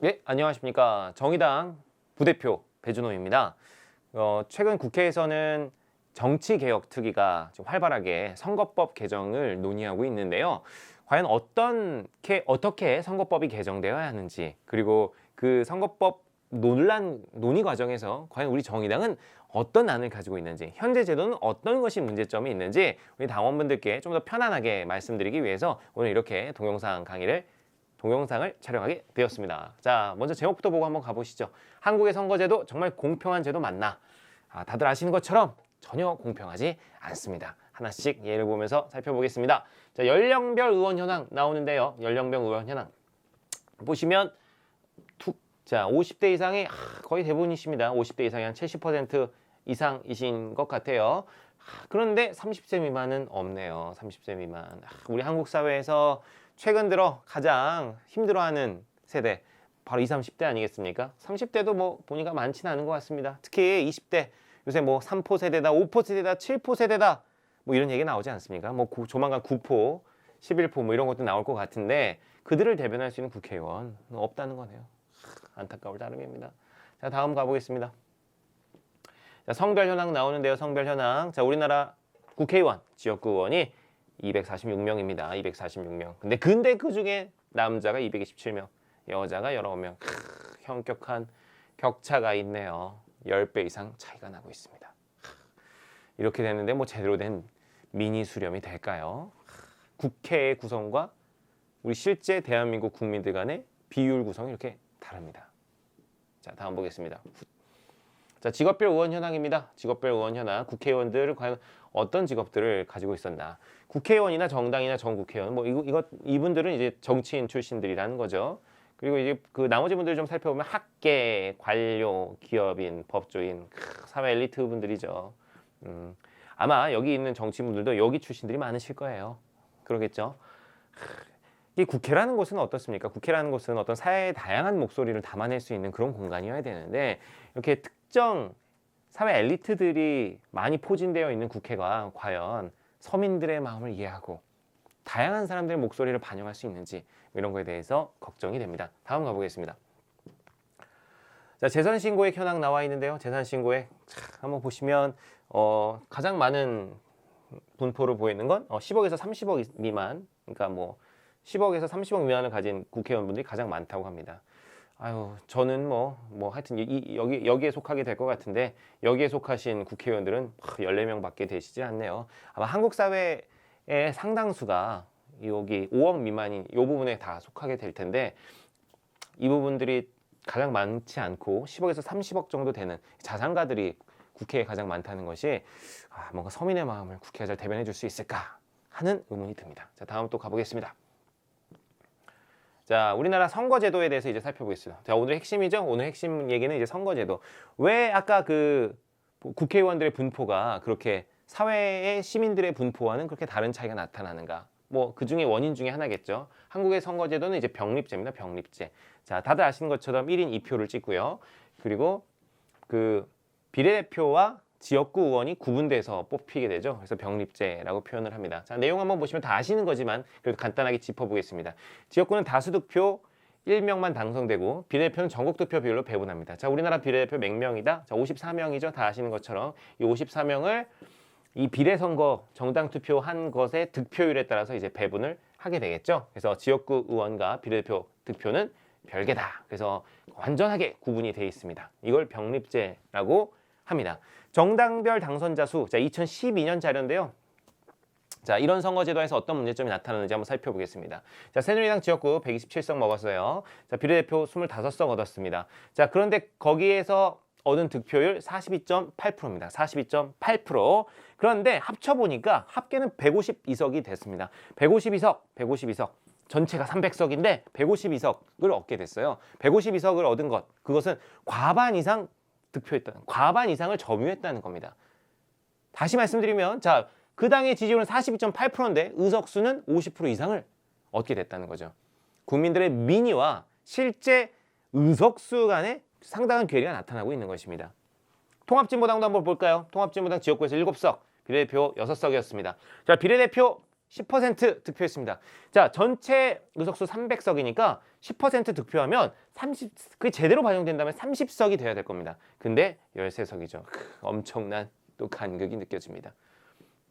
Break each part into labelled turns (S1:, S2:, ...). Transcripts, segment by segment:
S1: 네, 안녕하십니까. 정의당 부대표 배준호입니다. 최근 국회에서는 정치개혁특위가 좀 활발하게 선거법 개정을 논의하고 있는데요. 과연 어떻게 선거법이 개정되어야 하는지, 그리고 그 선거법 논의 과정에서 과연 우리 정의당은 어떤 안을 가지고 있는지, 현재 제도는 어떤 것이 문제점이 있는지 우리 당원분들께 좀 더 편안하게 말씀드리기 위해서 오늘 이렇게 동영상을 촬영하게 되었습니다. 자, 먼저 제목부터 보고 한번 가보시죠. 한국의 선거제도 정말 공평한 제도 맞나? 다들 아시는 것처럼 전혀 공평하지 않습니다. 하나씩 예를 보면서 살펴보겠습니다. 자, 연령별 의원 현황 나오는데요. 연령별 의원 현황 보시면 자, 50대 이상이 거의 대부분이십니다. 50대 이상이 한 70% 이상이신 것 같아요. 그런데 30세 미만은 없네요. 30세 미만. 우리 한국 사회에서 최근 들어 가장 힘들어하는 세대 바로 20, 30대 아니겠습니까? 30대도 뭐 보니까 많지는 않은 것 같습니다. 특히 20대 요새 뭐 3포 세대다, 5포 세대다, 7포 세대다 뭐 이런 얘기 나오지 않습니까? 뭐 조만간 9포, 11포 뭐 이런 것도 나올 것 같은데 그들을 대변할 수 있는 국회의원 없다는 거네요. 안타까울 따름입니다. 자, 다음 가보겠습니다. 자, 성별 현황 나오는데요. 성별 현황. 자, 우리나라 국회의원, 지역구 의원이 246명입니다. 246명. 근데 그 중에 남자가 227명, 여자가 19명. 현격한 격차가 있네요. 10배 이상 차이가 나고 있습니다. 이렇게 되는데 뭐 제대로 된 미니 수렴이 될까요? 국회의 구성과 우리 실제 대한민국 국민들 간의 비율 구성이 이렇게 다릅니다. 자, 다음 보겠습니다. 자, 직업별 의원 현황입니다. 직업별 의원 현황. 국회의원들은 과연 어떤 직업들을 가지고 있었나? 국회의원이나 정당이나 전국회의원, 뭐 이분들은 이제 정치인 출신들이라는 거죠. 그리고 이제 그 나머지 분들 좀 살펴보면 학계, 관료, 기업인, 법조인, 사회 엘리트 분들이죠. 아마 여기 있는 정치인분들도 여기 출신들이 많으실 거예요. 그러겠죠. 이 국회라는 곳은 어떻습니까? 국회라는 곳은 어떤 사회의 다양한 목소리를 담아낼 수 있는 그런 공간이어야 되는데 이렇게 특정 사회 엘리트들이 많이 포진되어 있는 국회가 과연 서민들의 마음을 이해하고 다양한 사람들의 목소리를 반영할 수 있는지 이런 거에 대해서 걱정이 됩니다. 다음 가보겠습니다. 자, 재산신고액 현황 나와 있는데요. 재산신고액 한번 보시면 가장 많은 분포를 보이는 건 10억에서 30억 미만, 그러니까 뭐 10억에서 30억 미만을 가진 국회의원분들이 가장 많다고 합니다. 아유, 저는 뭐 하여튼 여기에 속하게 될 것 같은데 여기에 속하신 국회의원들은 14명밖에 되시지 않네요. 아마 한국 사회의 상당수가 여기 5억 미만인 이 부분에 다 속하게 될 텐데 이 부분들이 가장 많지 않고 10억에서 30억 정도 되는 자산가들이 국회에 가장 많다는 것이 뭔가 서민의 마음을 국회가 잘 대변해 줄 수 있을까 하는 의문이 듭니다. 자, 다음 또 가보겠습니다. 자, 우리나라 선거제도에 대해서 이제 살펴보겠습니다. 자, 오늘 핵심이죠. 오늘 핵심 얘기는 이제 선거제도. 왜 아까 그 국회의원들의 분포가 그렇게 사회의 시민들의 분포와는 그렇게 다른 차이가 나타나는가? 뭐 그 중에 원인 중에 하나겠죠. 한국의 선거제도는 이제 병립제입니다. 병립제. 자, 다들 아시는 것처럼 1인 2표를 찍고요. 그리고 그 비례대표와 지역구 의원이 구분돼서 뽑히게 되죠. 그래서 병립제라고 표현을 합니다. 자, 내용 한번 보시면 다 아시는 거지만 그래도 간단하게 짚어보겠습니다. 지역구는 다수득표 1명만 당선되고 비례대표는 전국투표 비율로 배분합니다. 자, 우리나라 비례대표 몇 명이다? 자, 54명이죠. 다 아시는 것처럼 이 54명을 이 비례선거 정당 투표한 것의 득표율에 따라서 이제 배분을 하게 되겠죠. 그래서 지역구 의원과 비례대표 득표는 별개다. 그래서 완전하게 구분이 되어 있습니다. 이걸 병립제라고 합니다. 정당별 당선자 수, 자, 2012년 자료인데요. 자, 이런 선거제도에서 어떤 문제점이 나타나는지 한번 살펴보겠습니다. 자, 새누리당 지역구 127석 먹었어요. 자, 비례대표 25석 얻었습니다. 자, 그런데 거기에서 얻은 득표율 42.8%입니다. 42.8%. 그런데 합쳐보니까 합계는 152석이 됐습니다. 152석. 전체가 300석인데 152석을 얻게 됐어요. 152석을 얻은 것, 그것은 과반 이상 득표했다는, 과반 이상을 점유했다는 겁니다. 다시 말씀드리면, 자, 그 당의 지지율은 42.8%인데 의석수는 50% 이상을 얻게 됐다는 거죠. 국민들의 민의와 실제 의석수 간의 상당한 괴리가 나타나고 있는 것입니다. 통합진보당도 한번 볼까요? 통합진보당 지역구에서 7석, 비례대표 6석이었습니다. 자, 비례대표 10% 득표했습니다. 자, 전체 의석수 300석이니까 10% 득표하면 그게 제대로 반영된다면 30석이 돼야 될 겁니다. 근데 13석이죠. 엄청난 또 간극이 느껴집니다.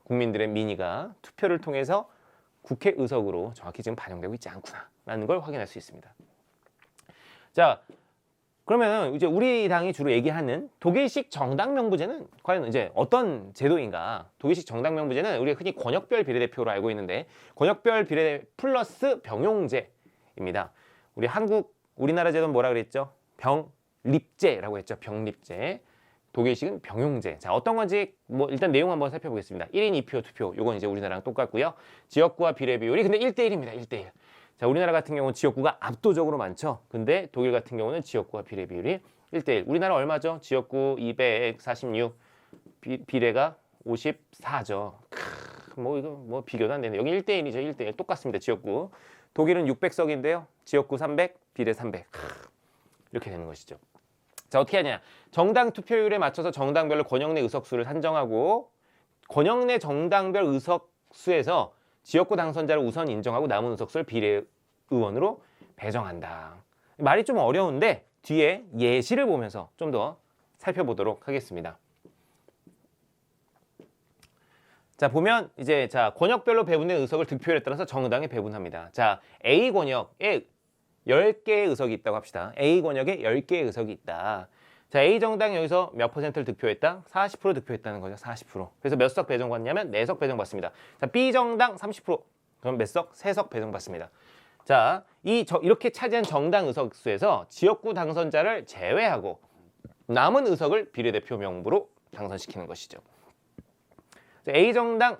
S1: 국민들의 민의가 투표를 통해서 국회의석으로 정확히 지금 반영되고 있지 않구나라는 걸 확인할 수 있습니다. 자, 그러면 이제 우리 당이 주로 얘기하는 독일식 정당 명부제는 과연 이제 어떤 제도인가? 독일식 정당 명부제는 우리가 흔히 권역별 비례대표로 알고 있는데 권역별 비례 플러스 병용제입니다. 우리나라 제도는 뭐라 그랬죠? 병립제라고 했죠. 병립제. 독일식은 병용제. 자, 어떤 건지 뭐 일단 내용 한번 살펴보겠습니다. 1인 2표 투표. 요건 이제 우리나라랑 똑같고요. 지역구와 비례 비율이 근데 1대1입니다. 1대1. 자, 우리나라 같은 경우는 지역구가 압도적으로 많죠. 근데 독일 같은 경우는 지역구와 비례 비율이 1대1. 우리나라 얼마죠? 지역구 246, 비례가 54죠. 이거 뭐 비교도 안 되네. 여기 1대1이죠. 1대1 똑같습니다. 지역구. 독일은 600석인데요. 지역구 300, 비례 300. 이렇게 되는 것이죠. 자, 어떻게 하냐? 정당 투표율에 맞춰서 정당별로 권역 내 의석수를 산정하고 권역 내 정당별 의석수에서 지역구 당선자를 우선 인정하고 남은 의석수를 비례의원으로 배정한다. 말이 좀 어려운데 뒤에 예시를 보면서 좀 더 살펴보도록 하겠습니다. 자, 보면 이제 권역별로 배분된 의석을 득표율에 따라서 정당에 배분합니다. 자, A 권역에 10개의 의석이 있다고 합시다. A 권역에 10개의 의석이 있다. 자, A 정당 여기서 몇 %를 득표했다? 40% 득표했다는 거죠. 40%. 그래서 몇 석 배정받냐면 4석 배정받습니다. 자, B 정당 30%. 그럼 몇 석? 3석 배정받습니다. 자, 이렇게 차지한 정당 의석수에서 지역구 당선자를 제외하고 남은 의석을 비례대표 명부로 당선시키는 것이죠. 자, A 정당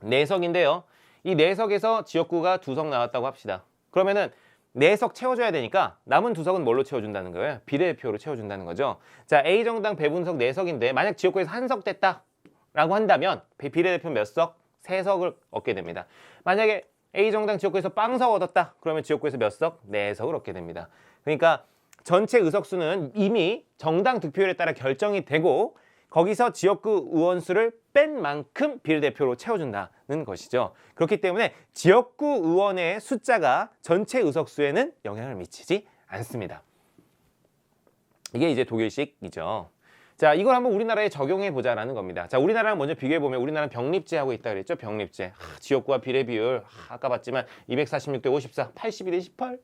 S1: 4석인데요. 이 4석에서 지역구가 2석 나왔다고 합시다. 그러면은 4석 채워줘야 되니까 남은 2석은 뭘로 채워준다는 거예요? 비례대표로 채워준다는 거죠. 자, A 정당 배분석 4석인데 만약 지역구에서 1석 됐다라고 한다면 비례대표 몇 석? 3석을 얻게 됩니다. 만약에 A 정당 지역구에서 빵석 얻었다. 그러면 지역구에서 몇 석? 4석을 얻게 됩니다. 그러니까 전체 의석수는 이미 정당 득표율에 따라 결정이 되고 거기서 지역구 의원 수를 뺀 만큼 비례대표로 채워준다는 것이죠. 그렇기 때문에 지역구 의원의 숫자가 전체 의석수에는 영향을 미치지 않습니다. 이게 이제 독일식이죠. 자, 이걸 한번 우리나라에 적용해 보자라는 겁니다. 자, 우리나라랑 먼저 비교해 보면 우리나라는 병립제하고 있다 그랬죠. 병립제. 지역구와 비례 비율 아까 봤지만 246대 54, 82대 18.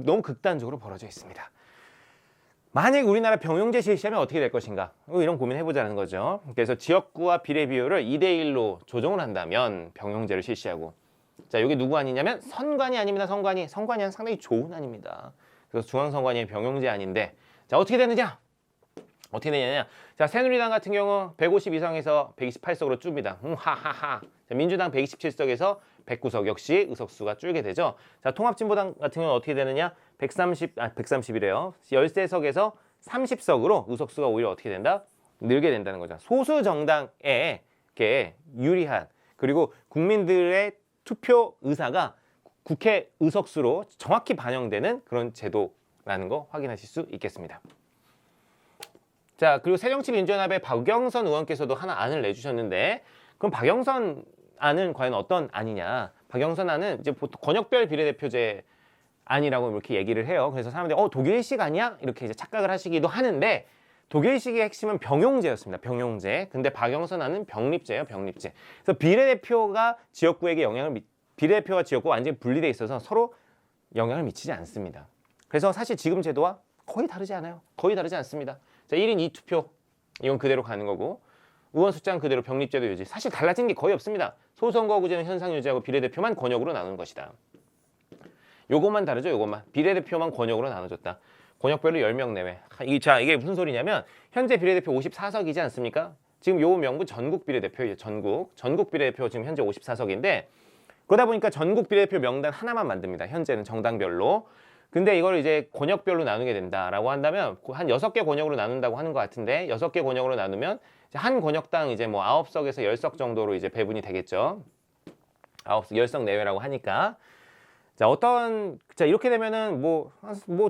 S1: 너무 극단적으로 벌어져 있습니다. 만약 우리나라 병용제 실시하면 어떻게 될 것인가? 이런 고민해보자는 거죠. 그래서 지역구와 비례 비율을 2대1로 조정을 한다면 병용제를 실시하고 자, 이게 누구 아니냐면 선관위 아닙니다. 선관위는 상당히 좋은 안입니다. 그래서 중앙선관위의 병용제 안인데 자, 어떻게 되느냐? 자, 새누리당 같은 경우 150 이상에서 128석으로 줍니다. 하하하. 자, 민주당 127석에서 109석 역시 의석수가 줄게 되죠. 자, 통합진보당 같은 경우는 어떻게 되느냐? 130이래요. 13석에서 30석으로 의석수가 오히려 어떻게 된다? 늘게 된다는 거죠. 소수 정당에 유리한 그리고 국민들의 투표 의사가 국회 의석수로 정확히 반영되는 그런 제도라는 거 확인하실 수 있겠습니다. 자, 그리고 새정치민주연합의 박영선 의원께서도 하나 안을 내주셨는데 그럼 박영선 안은 과연 어떤 안이냐? 박영선 안은 이제 보통 권역별 비례대표제 안이라고 이렇게 얘기를 해요. 그래서 사람들이 독일식 아니야? 이렇게 이제 착각을 하시기도 하는데 독일식의 핵심은 병용제였습니다. 병용제. 근데 박영선 안은 병립제예요. 병립제. 그래서 비례대표가 지역구에게 비례대표와 지역구가 완전히 분리돼 있어서 서로 영향을 미치지 않습니다. 그래서 사실 지금 제도와 거의 다르지 않아요. 거의 다르지 않습니다. 자, 1인 2투표 이건 그대로 가는 거고 의원 숫자는 그대로 병립제도 유지. 사실 달라진 게 거의 없습니다. 소선거구제는 현상 유지하고 비례대표만 권역으로 나누는 것이다. 요것만 다르죠. 요것만. 비례대표만 권역으로 나눠줬다. 권역별로 10명 내외. 자, 이게 무슨 소리냐면 현재 비례대표 54석이지 않습니까? 지금 요 명부 전국 비례대표예요. 전국 비례대표 지금 현재 54석인데 그러다 보니까 전국 비례대표 명단 하나만 만듭니다. 현재는 정당별로. 근데 이걸 이제 권역별로 나누게 된다라고 한다면 한 6개 권역으로 나눈다고 하는 것 같은데 6개 권역으로 나누면 한 권역당 이제 뭐 9석에서 10석 정도로 이제 배분이 되겠죠. 10석 내외라고 하니까. 자, 이렇게 되면은 뭐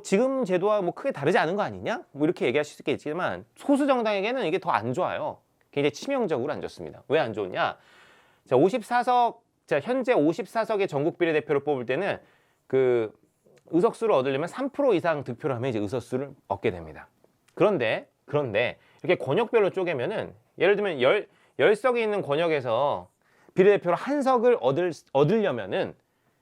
S1: 지금 제도와 뭐 크게 다르지 않은 거 아니냐? 뭐 이렇게 얘기하실 수 있겠지만 소수 정당에게는 이게 더 안 좋아요. 굉장히 치명적으로 안 좋습니다. 왜 안 좋으냐? 자, 54석 자, 현재 54석의 전국 비례대표를 뽑을 때는 그 의석수를 얻으려면 3% 이상 득표를 하면 이제 의석수를 얻게 됩니다. 그런데 이렇게 권역별로 쪼개면은 예를 들면 10석이 있는 권역에서 비례대표로 한 석을 얻으려면은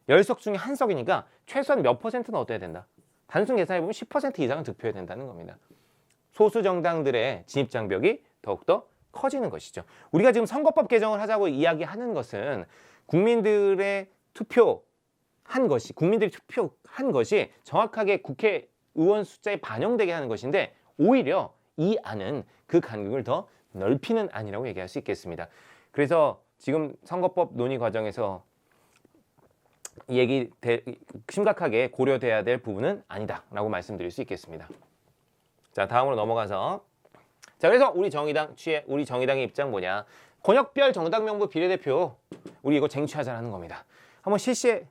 S1: 10석 중에 한 석이니까 최소한 몇 퍼센트는 얻어야 된다. 단순 계산해보면 10% 이상은 득표해야 된다는 겁니다. 소수 정당들의 진입 장벽이 더욱더 커지는 것이죠. 우리가 지금 선거법 개정을 하자고 이야기하는 것은 국민들이 투표한 것이 정확하게 국회의원 숫자에 반영되게 하는 것인데, 오히려 이 안은 그 간극을 더 넓히는 안이라고 얘기할 수 있겠습니다. 그래서 지금 선거법 논의 과정에서 심각하게 고려돼야 될 부분은 아니다라고 말씀드릴 수 있겠습니다. 자, 다음으로 넘어가서, 자, 그래서 우리 정의당의 입장 뭐냐? 권역별 정당 명부 비례대표 우리 이거 쟁취하자라는 겁니다.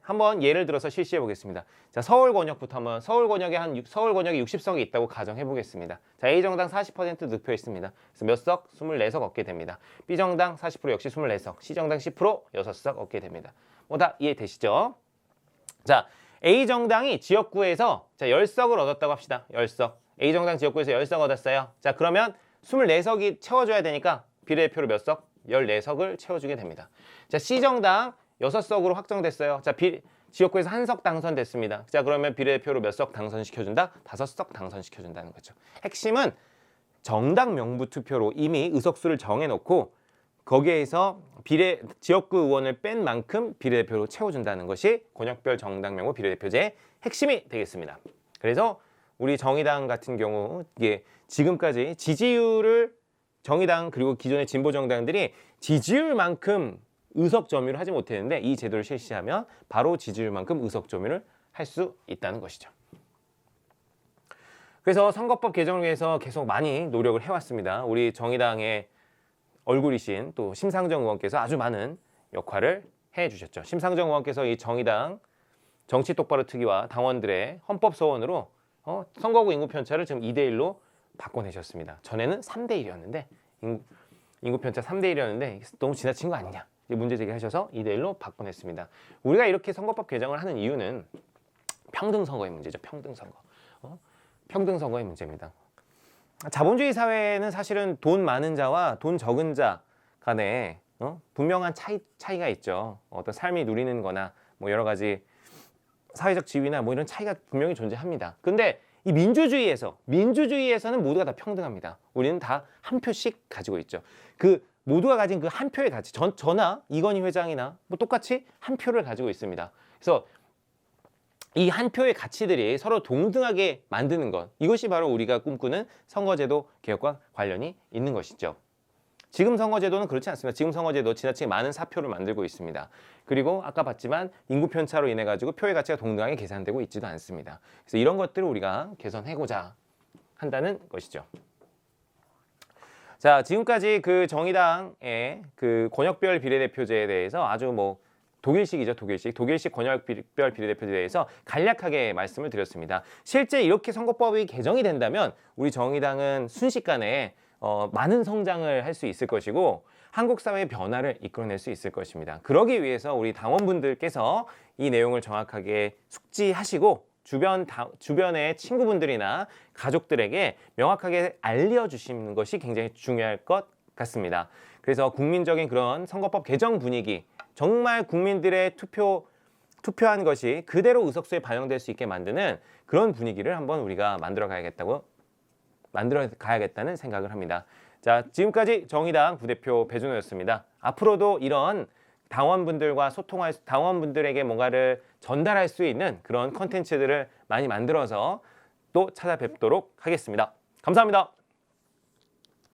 S1: 한번 예를 들어서 실시해 보겠습니다. 자, 서울 권역부터 서울 권역에 60석이 있다고 가정해 보겠습니다. 자, A 정당 40% 득표했습니다. 그래서 몇 석? 24석 얻게 됩니다. B 정당 40% 역시 24석, C 정당 10% 6석 얻게 됩니다. 뭐 다 이해되시죠? 자, A 정당이 지역구에서 10석을 얻었다고 합시다. 10석. A 정당 지역구에서 10석 얻었어요. 자, 그러면 24석이 채워줘야 되니까 비례대표로 몇 석? 14석을 채워주게 됩니다. 자, C 정당 6석으로 확정됐어요. 자, 지역구에서 한 석 당선됐습니다. 자, 그러면 비례대표로 몇 석 당선시켜준다? 5석 당선시켜준다는 거죠. 핵심은 정당 명부 투표로 이미 의석수를 정해놓고 거기에서 지역구 의원을 뺀 만큼 비례대표로 채워준다는 것이 권역별 정당 명부 비례대표제의 핵심이 되겠습니다. 그래서 우리 정의당 같은 경우 이게 지금까지 지지율을 정의당 그리고 기존의 진보 정당들이 지지율만큼 의석 점유를 하지 못했는데, 이 제도를 실시하면 바로 지지율만큼 의석 점유를 할 수 있다는 것이죠. 그래서 선거법 개정을 위해서 계속 많이 노력을 해왔습니다. 우리 정의당의 얼굴이신 또 심상정 의원께서 아주 많은 역할을 해주셨죠. 심상정 의원께서 이 정의당 정치 똑바로 특위와 당원들의 헌법 소원으로 선거구 인구 편차를 지금 2대1로 바꿔내셨습니다. 전에는 3대1이었는데 인구 편차 3대1이었는데 너무 지나친 거 아니냐, 문제 제기하셔서 2대1로 바꿔냈습니다. 우리가 이렇게 선거법 개정을 하는 이유는 평등선거의 문제죠. 평등선거의 문제입니다. 자본주의 사회는 사실은 돈 많은 자와 돈 적은 자 간에 분명한 차이가 있죠. 어떤 삶이 누리는 거나 뭐 여러 가지 사회적 지위나 뭐 이런 차이가 분명히 존재합니다. 근데 이 민주주의에서는 모두가 다 평등합니다. 우리는 다 한 표씩 가지고 있죠. 그 모두가 가진 그 한 표의 가치, 저나 이건희 회장이나 뭐 똑같이 한 표를 가지고 있습니다. 그래서 이 한 표의 가치들이 서로 동등하게 만드는 것, 이것이 바로 우리가 꿈꾸는 선거제도 개혁과 관련이 있는 것이죠. 지금 선거제도는 그렇지 않습니다. 지금 선거제도 지나치게 많은 사표를 만들고 있습니다. 그리고 아까 봤지만 인구 편차로 인해 가지고 표의 가치가 동등하게 계산되고 있지도 않습니다. 그래서 이런 것들을 우리가 개선해고자 한다는 것이죠. 자, 지금까지 그 정의당의 그 권역별 비례대표제에 대해서 아주 뭐 독일식이죠. 독일식 권역별 비례대표제에 대해서 간략하게 말씀을 드렸습니다. 실제 이렇게 선거법이 개정이 된다면 우리 정의당은 순식간에 많은 성장을 할 수 있을 것이고 한국 사회의 변화를 이끌어낼 수 있을 것입니다. 그러기 위해서 우리 당원분들께서 이 내용을 정확하게 숙지하시고 주변의 친구분들이나 가족들에게 명확하게 알려주시는 것이 굉장히 중요할 것 같습니다. 그래서 국민적인 그런 선거법 개정 분위기, 정말 국민들의 투표한 것이 그대로 의석수에 반영될 수 있게 만드는 그런 분위기를 한번 우리가 만들어 가야겠다는 생각을 합니다. 자, 지금까지 정의당 부대표 배준호였습니다. 앞으로도 이런 당원분들에게 뭔가를 전달할 수 있는 그런 콘텐츠들을 많이 만들어서 또 찾아뵙도록 하겠습니다. 감사합니다.